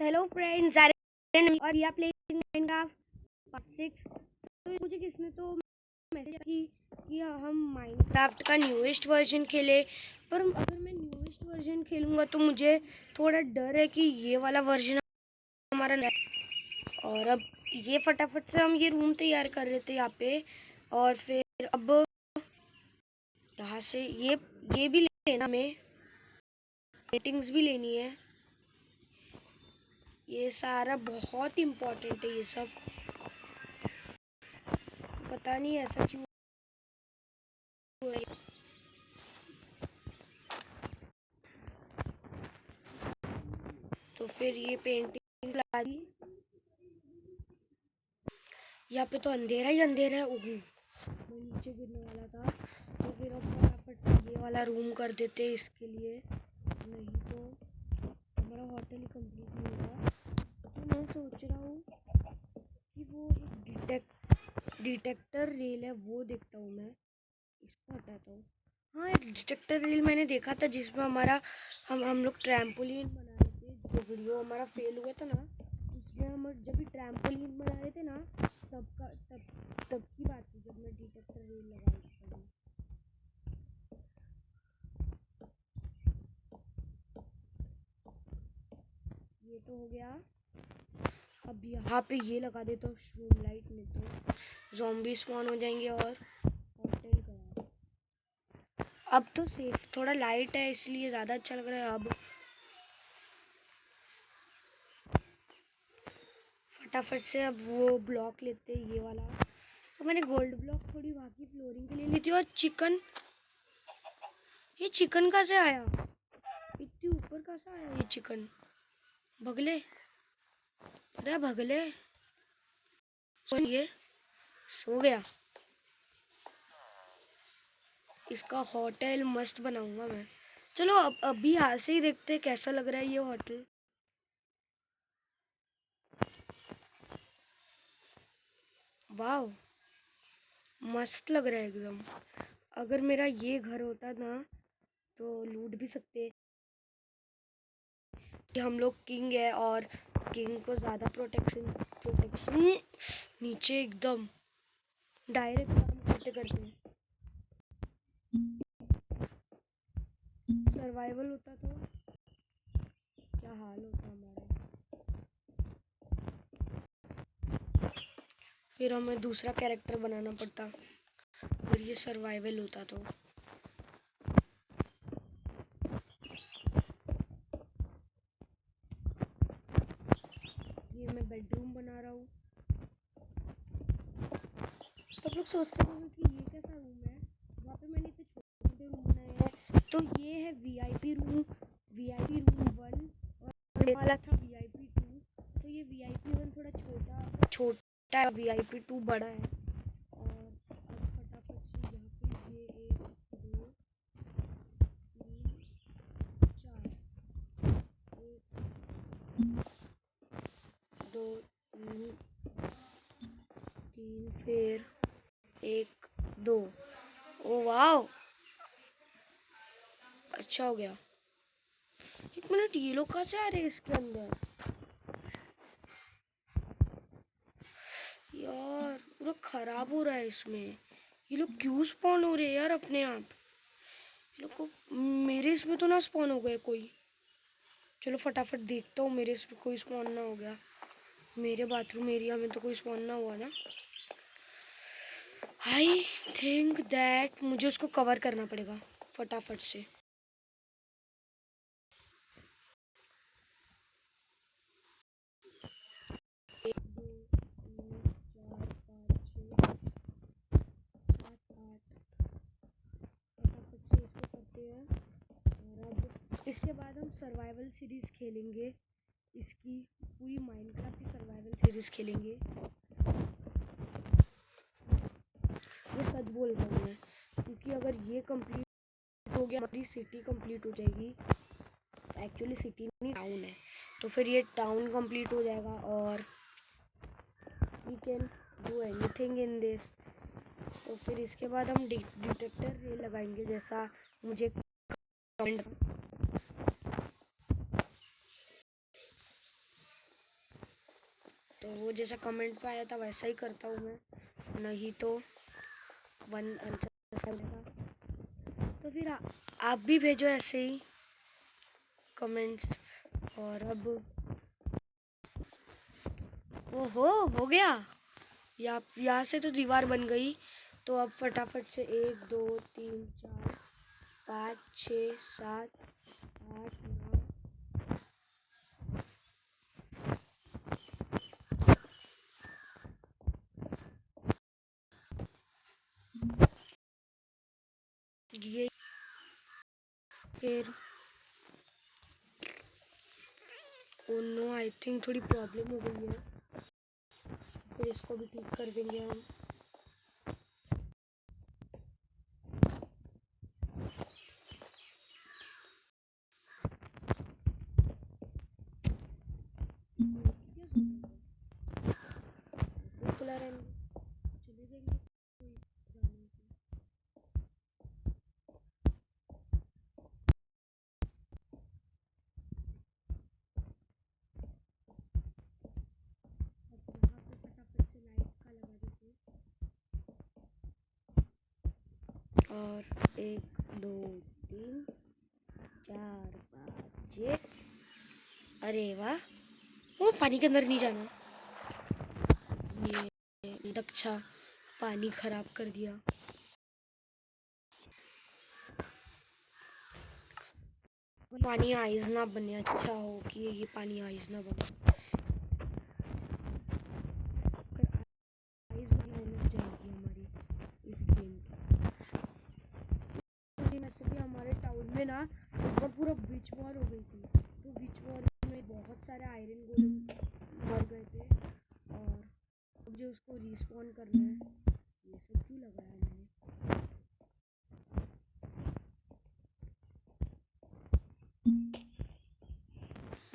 Hello friends, और या playing Minecraft part 6। तो मुझे किसने तो मैसेज कि हम माइनक्राफ्ट का न्यूएस्ट वर्जन खेले। पर अगर मैं न्यूएस्ट वर्जन खेलूँगा तो मुझे थोड़ा डर है कि ये वाला वर्जन हमारा नहीं। और अब ये फटाफट से हम ये रूम तैयार कर रहे थे यहाँ पे। और फिर अब यहाँ से ये भी लेना, हमें रेटिंग्स भी लेनी है। ये सारा बहुत इम्पोर्टेंट है, ये सब पता नहीं ऐसा क्यों हुआ है। तो फिर ये पेंटिंग ला दी। यहाँ पे तो अंधेरा ही अंधेरा है। ओह, मैं नीचे गिरने वाला था। तो फिर अब फटाफट से ये वाला रूम कर देते हैं इसके लिए, नहीं तो हमारा होटल ही कंप्लीट नहीं होगा। तो मैं सोच रहा हूँ कि वो एक डिटेक्टर रेल है, वो देखता हूँ मैं, इसको हटाता हूँ। हाँ, एक डिटेक्टर रेल मैंने देखा था जिसमें हमारा हम लोग ट्रैम्पोलिन बना रहे थे। जो वीडियो हमारा फेल हुआ था ना, उसमें हम जब भी ट्रैम्पोलिन बना रहे थे ना, तब की बात थी जब मैं डिटेक्टर रेल लगा रही थी। ये तो हो गया। अब यहाँ पे ये लगा देता हूँ शूट लाइट में, तो ज़ॉम्बी स्पॉन हो जाएंगे। और होटल का अब तो सेफ, थोड़ा लाइट है इसलिए ज़्यादा अच्छा लग रहा है। अब फटाफट से अब वो ब्लॉक लेते हैं, ये वाला। तो मैंने गोल्ड ब्लॉक थोड़ी वहाँ की फ्लोरिंग के लिए ली थी। और चिकन, ये चिकन कहाँ से आया? इतनी ऊपर कहाँ से आया ये चिकन? भगले, अरे भगले, ये सो गया। इसका होटल मस्त बनाऊंगा मैं। चलो अब अभी यहाँ से ही देखते हैं कैसा लग रहा है ये होटल। वाह, मस्त लग रहा है एकदम। अगर मेरा ये घर होता ना तो लूट भी सकते हैं कि हम लोग किंग है और किंग को ज़्यादा प्रोटेक्शन नीचे एकदम डायरेक्ट काम करते करते सर्वाइवल होता तो क्या हाल होता हमारा। फिर हमें दूसरा कैरेक्टर बनाना पड़ता और ये सर्वाइवल होता तो। ये मैं बेडरूम बना रहा हूँ। तो आप लोग सोचते होंगे कि ये कैसा रूम है, वहाँ पे मैंने इतने छोटे छोटे रूम बनाए हैं। तो ये है वीआईपी रूम 1 और ये वाला था वीआईपी 2। तो ये वीआईपी 1 थोड़ा छोटा है, वीआईपी 2 बड़ा है। और अब फटाफट से यहाँ पे ये 1 2 3 4, 1 2 3 फिर 1 2। ओ वाह, अच्छा हो गया। 1 मिनट, ये लोग कहाँ से आ रहे हैं इसके अंदर? यार पूरा खराब हो रहा है इसमें। ये लोग क्यों स्पॉन हो रहे हैं यार अपने आप? ये लोग को मेरे इसमें तो ना स्पॉन हो गए कोई। चलो फटाफट देखता हूँ मेरे इसमें कोई स्पॉन ना हो गया। मेरे बाथरूम एरिया में तो कोई स्पॉन ना हुआ ना। आई थिंक दैट मुझे उसको कवर करना पड़ेगा फटाफट से। इसके बाद हम सर्वाइवल सीरीज़ खेलेंगे, इसकी पूरी माइनक्राफ्ट की सर्वाइवल सीरीज़ खेलेंगे। ये सच बोल रहा हूँ मैं, क्योंकि अगर ये कंप्लीट हो गया हमारी सिटी कंप्लीट हो जाएगी। एक्चुअली सिटी नहीं, टाउन है। तो फिर ये टाउन कंप्लीट हो जाएगा और we can do anything in this. तो फिर इसके बाद हम डिटेक्टर रेल लगाएंगे, जैसा मुझे कमेंट। तो वो जैसा कमेंट पे आया था वैसा ही करता हूँ मैं, नहीं तो वन आंसर मिलेगा। तो फिर आप भी भेजो ऐसे ही कमेंट्स। और अब ओहो हो गया, यहाँ से तो दीवार बन गई। तो अब फटाफट से 1 2 3 4 5 6 7 8 9 ये फिर ओ नो, आई थिंक थोड़ी प्रॉब्लम हो गई है, फिर इसको भी ठीक कर देंगे हम। खुला रहने चले जाएंगे। और 1 2 3 4 5 6, अरे वाह, वो पानी के अंदर नहीं जाना। ये अच्छा पानी खराब कर दिया। पानी आइस ना बने, अच्छा हो कि ये पानी आइस ना बने। आइस बनने जाएगी हमारी इस गेम की। वैसे भी हमारे टाउन में ना ऊपर पूरा बीच वॉर हो गई थी, तो बीच वॉर में बहुत सारे आयरन गोलम मर गए थे। और अब जो उसको रिस्पॉन करना है, ये सब क्यों लगाया मैंने।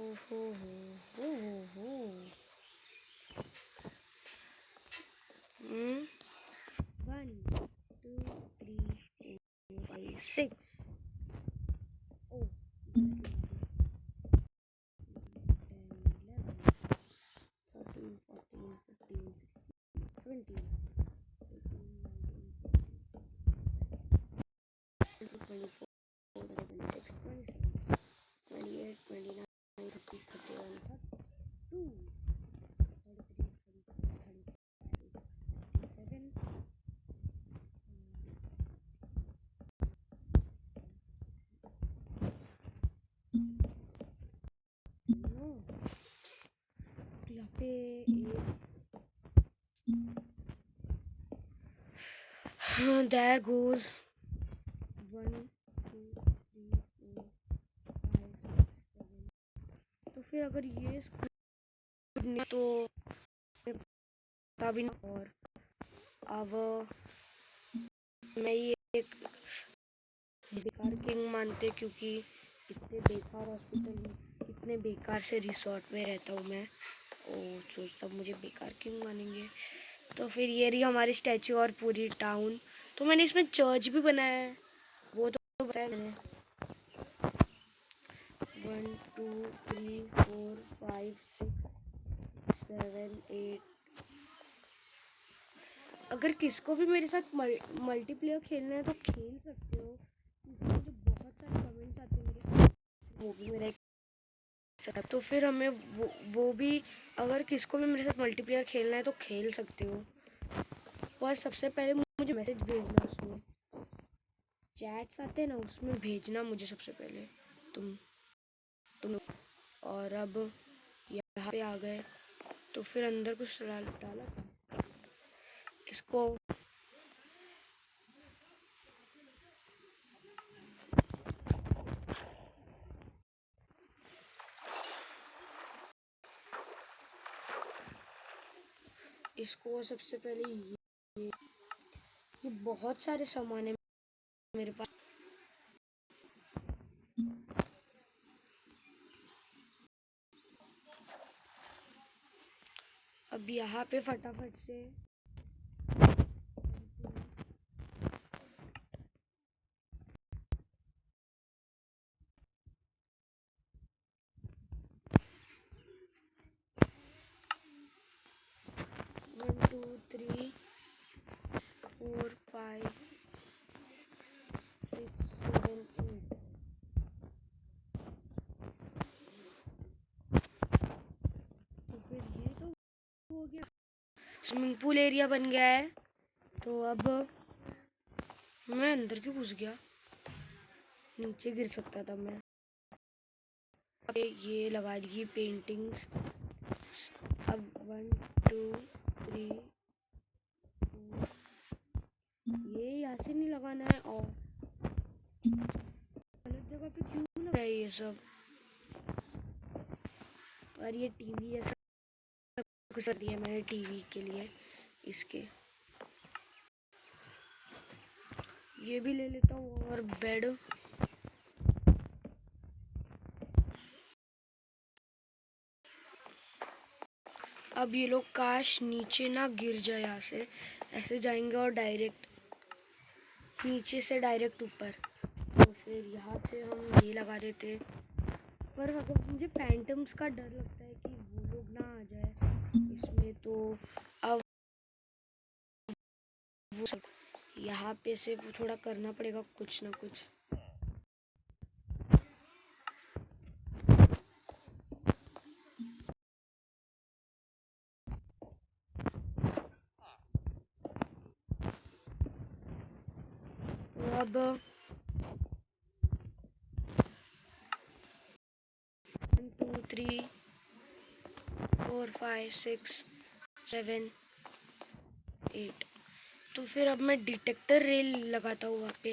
ओहो हो हो 1 2 3 4 5 6। Oh, 10 11 13 14 15 16 17 18 19 20 24 26 27 28 29 30 31 32 33 34 35 37 no. तो यहाँ पे देयर गोज 1 2 3 4 5 6 7। तो फिर अगर ये तो पता भी नहीं। और अब मैं ये एक बेकार किंग मानते, क्योंकि इतने बेकार हॉस्पिटल में, इतने बेकार से रिसोर्ट में रहता हूँ मैं, और जो सब मुझे बेकार किंग मानेंगे। तो फिर ये रही हमारी स्टैचू और पूरी टाउन। तो मैंने इसमें चर्च भी बनाया है, वो तो बताया मैंने। 1 2 3 4 5 6 7 8। अगर किसको भी मेरे साथ मल्टीप्लेयर खेलना है तो खेल सकते हो, क्योंकि मुझे बहुत सारे कमेंट्स आते हैं मेरे, वो भी मेरा एक। तो फिर हमें वो भी, अगर किसको भी मेरे साथ मल्टीप्लेयर खेलना है तो खेल सकते हो। और सबसे पहले मुझे मैसेज भेजना, उसमें चैट्स आते हैं ना, उसमें भेजना मुझे सबसे पहले तुम। और अब यहाँ पे आ गए, तो फिर अंदर कुछ डाला इसको। इसको सबसे पहले ये बहुत सारे सामान है मेरे पास। अब यहाँ पे फटाफट से स्विमिंग पूल एरिया बन गया है। तो अब मैं अंदर क्यों घुस गया, नीचे गिर सकता था मैं। ये लगा दी पेंटिंग्स। अब 1 2 3 ये यहाँ से नहीं लगाना है, और गलत जगह पे क्यों लगा है ये सब। और ये टीवी ऐसा कुछ कर दिया मैंने टीवी के लिए इसके। ये भी ले लेता हूँ। और बेड, अब ये लोग काश नीचे ना गिर जाए, यहाँ से ऐसे जाएंगे और डायरेक्ट नीचे से डायरेक्ट ऊपर। तो फिर यहाँ से हम ये लगा देते। पर अगर मुझे फैंटम्स का डर लगता है कि वो लोग ना आ जाए इसमें, तो अब वो सब यहाँ पे से थोड़ा करना पड़ेगा कुछ ना कुछ। तो अब 1 2 3 4 5 6 7 8। तो फिर अब मैं डिटेक्टर रेल लगाता हूँ वहाँ पे।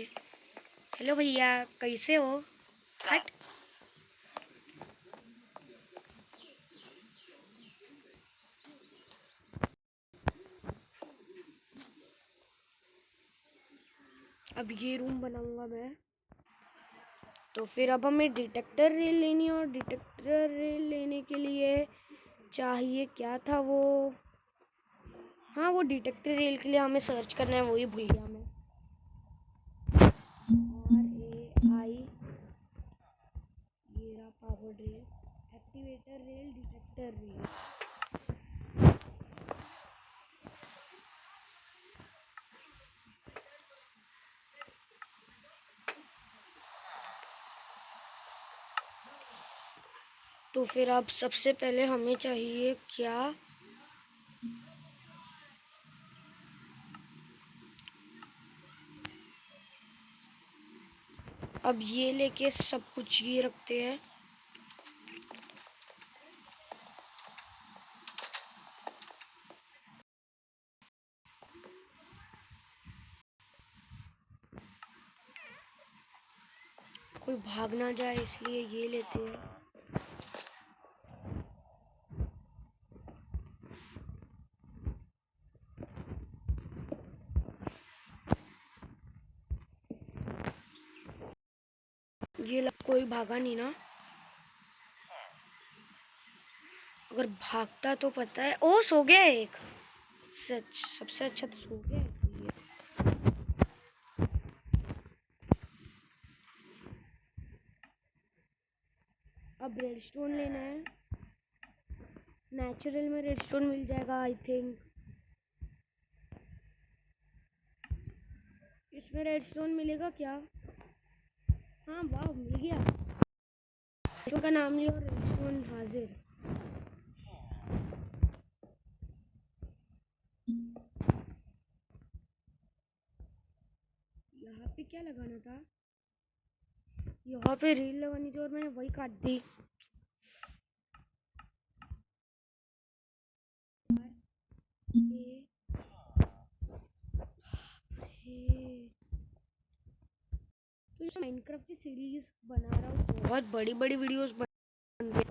हेलो भैया, कैसे हो? हट। अब ये रूम बनाऊंगा मैं। तो फिर अब हमें डिटेक्टर रेल लेनी है, और डिटेक्टर रेल लेने के लिए चाहिए क्या था वो, हाँ वो डिटेक्टर रेल के लिए हमें सर्च करना है, वही भूल गया मैं। RAI, ये रहा power rail, activator rail, detector rail. तो फिर अब सबसे पहले हमें चाहिए क्या, अब ये लेके सब कुछ ये रखते हैं। कोई भाग ना जाए इसलिए ये लेते हैं। ये कोई भागा नहीं ना? अगर भागता तो पता है। ओ सो गया एक, सच सबसे अच्छा तो सो गया ये। अब रेडस्टोन लेना है। नेचुरल में रेडस्टोन मिल जाएगा आई थिंक। इसमें रेडस्टोन मिलेगा क्या? हाँ वाह, मिल गया। रेडस्टोन का नाम लिया और रेडस्टोन हाजिर। यहाँ पे क्या लगाना था? यहाँ पे रील लगानी थी और मैंने वही काट दी। तो माइनक्राफ्ट की सीरीज बना रहा हूँ, बहुत बड़ी बड़ी वीडियोस बन गई।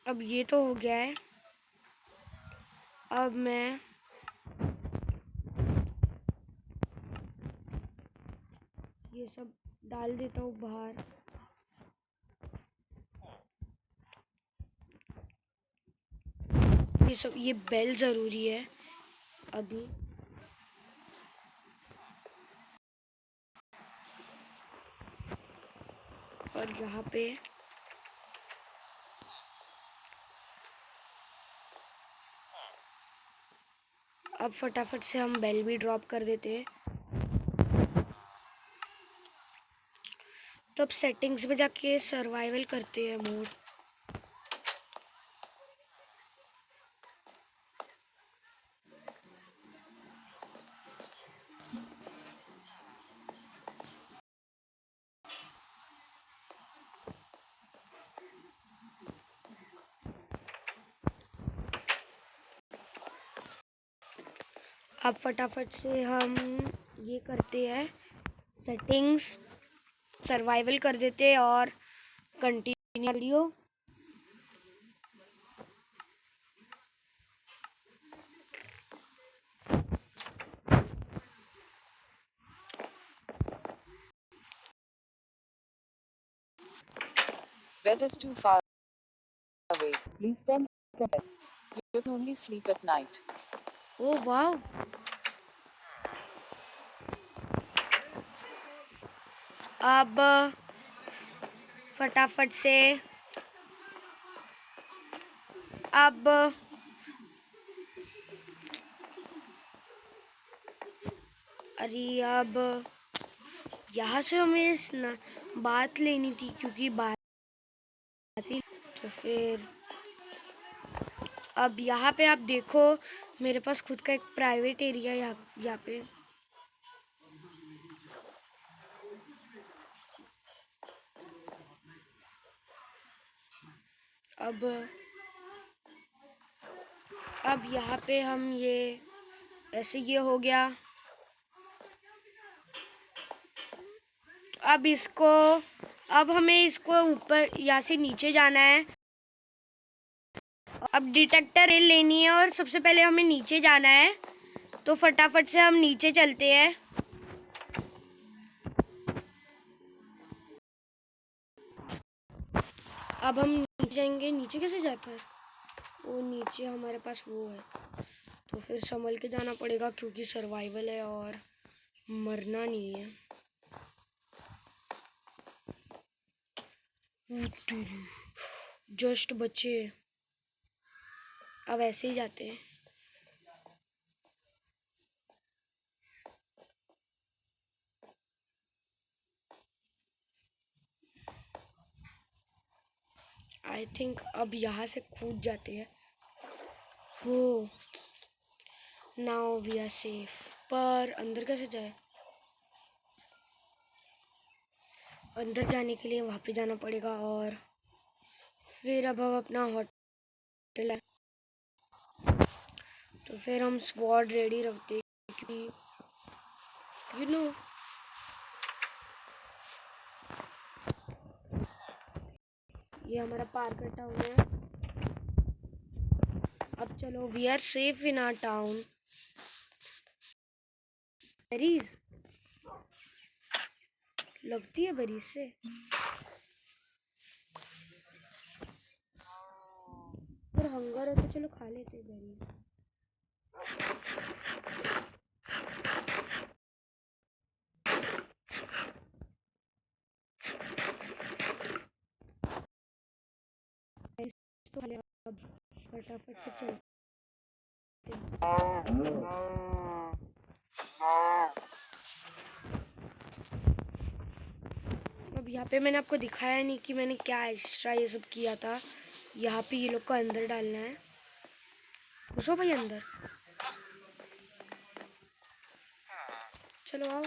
अब ये तो हो गया है। अब मैं ये सब डाल देता हूँ बाहर। ये सब, ये बेल ज़रूरी है अभी। और यहाँ पे अब फटाफट से हम बेल भी ड्रॉप कर देते हैं। तो अब सेटिंग्स में जाके सर्वाइवल करते हैं मोड। अब फटाफट से हम ये करते हैं, सेटिंग्स सर्वाइवल कर देते हैं और continue video. Bed is too far away. Please spend the bed. You can only sleep at night. ओह वाह, अब फटाफट से अब अरे अब यहाँ से हमें बात लेनी थी, क्योंकि बात थी। तो फिर अब यहाँ पे आप देखो, मेरे पास खुद का एक प्राइवेट एरिया है यहाँ पे। अब यहाँ पे हम ये ऐसे ये हो गया। अब हमें इसको ऊपर यहाँ से नीचे जाना है। अब डिटेक्टर रेल लेनी है और सबसे पहले हमें नीचे जाना है, तो फटाफट से हम नीचे चलते हैं। अब हम नीचे जाएंगे। नीचे कैसे जाते हैं? वो नीचे हमारे पास वो है, तो फिर संभल के जाना पड़ेगा, क्योंकि सर्वाइवल है और मरना नहीं है। जस्ट बचे। अब ऐसे ही जाते हैं। आई थिंक अब यहाँ से कूद जाते हैं। हो, नाउ वी आर सेफ। पर अंदर कैसे जाए? अंदर जाने के लिए वहाँ पे जाना पड़ेगा, और फिर अब हम अपना होटल है, तो फिर हम स्वॉर्ड रेडी रखते हैं, क्योंकि यू नो ये हमारा पार्क का टाउन है। अब चलो, we are safe in our town. Berries लगती है, बेरीज से पर हंगर है, तो चलो खा लेते हैं बेरीज। तो अब फटाफट से चलते अब यहाँ पे मैंने आपको दिखाया नहीं कि मैंने क्या एक्स्ट्रा ये सब किया था। यहाँ पे ये लोग को अंदर डालना है। घुसो भाई अंदर, चलो आओ।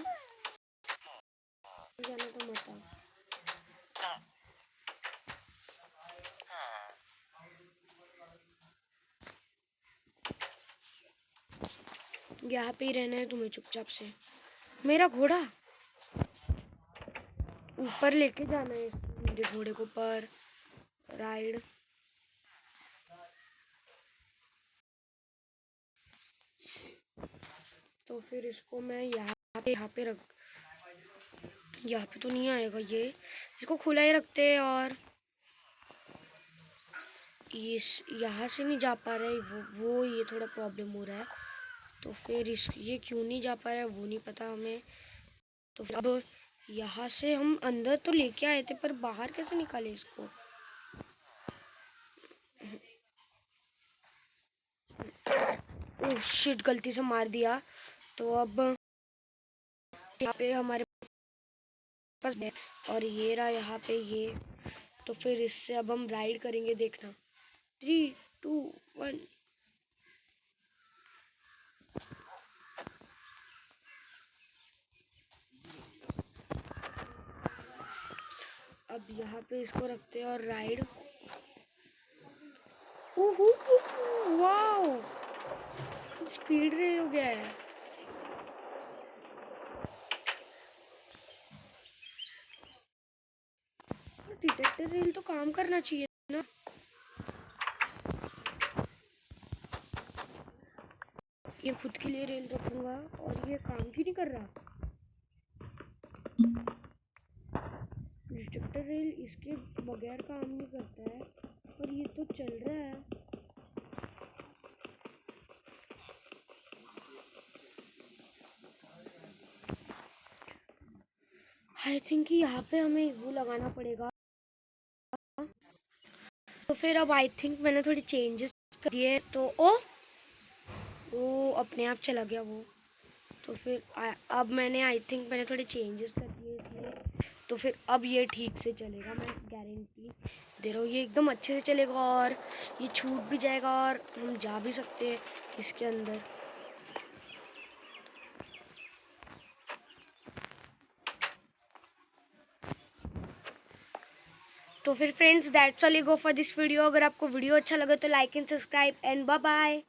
जाना तो मत आओ। यहाँ पे ही रहना है तुम्हें चुपचाप से। मेरा घोड़ा ऊपर लेके जाना है, मेरे घोड़े को पर राइड। तो फिर इसको मैं यहाँ पे रख, यहाँ पे तो नहीं आएगा ये। इसको खुला ही रखते हैं, और यहाँ से नहीं जा पा रहा है वो ये थोड़ा प्रॉब्लम हो रहा है। तो फिर ये क्यों नहीं जा पा रहा है वो नहीं पता हमें। तो फिर अब यहाँ से हम अंदर तो लेके आए थे, पर बाहर कैसे निकाले इसको? ओह शिट, गलती से मार दिया। तो अब यहाँ पे हमारे पास है और ये रहा यहाँ पे ये। तो फिर इससे अब हम राइड करेंगे, देखना। 3, 2, 1। अब यहाँ पे इसको रखते हैं और राइड। वाओ, स्पीड रेल हो गया है। डिटेक्टर रेल तो काम करना चाहिए ना। ये खुद के लिए रेल रखूंगा और ये काम क्यों नहीं कर रहा। डिटेक्टर रेल इसके बगैर काम नहीं करता है और ये तो चल रहा है। आई थिंक यहाँ पे हमें वो लगाना पड़ेगा। तो फिर अब आई थिंक मैंने थोड़ी चेंजेस कर दिए। तो वो अपने आप चला गया वो। तो फिर अब मैंने थोड़े चेंजेस कर दिए इसमें। तो फिर अब ये ठीक से चलेगा, मैं गारंटी दे रहा हूँ। ये एकदम अच्छे से चलेगा और ये छूट भी जाएगा और हम जा भी सकते हैं इसके अंदर। तो फिर friends that's all go for this video. अगर आपको वीडियो अच्छा लगे तो like and subscribe and bye bye.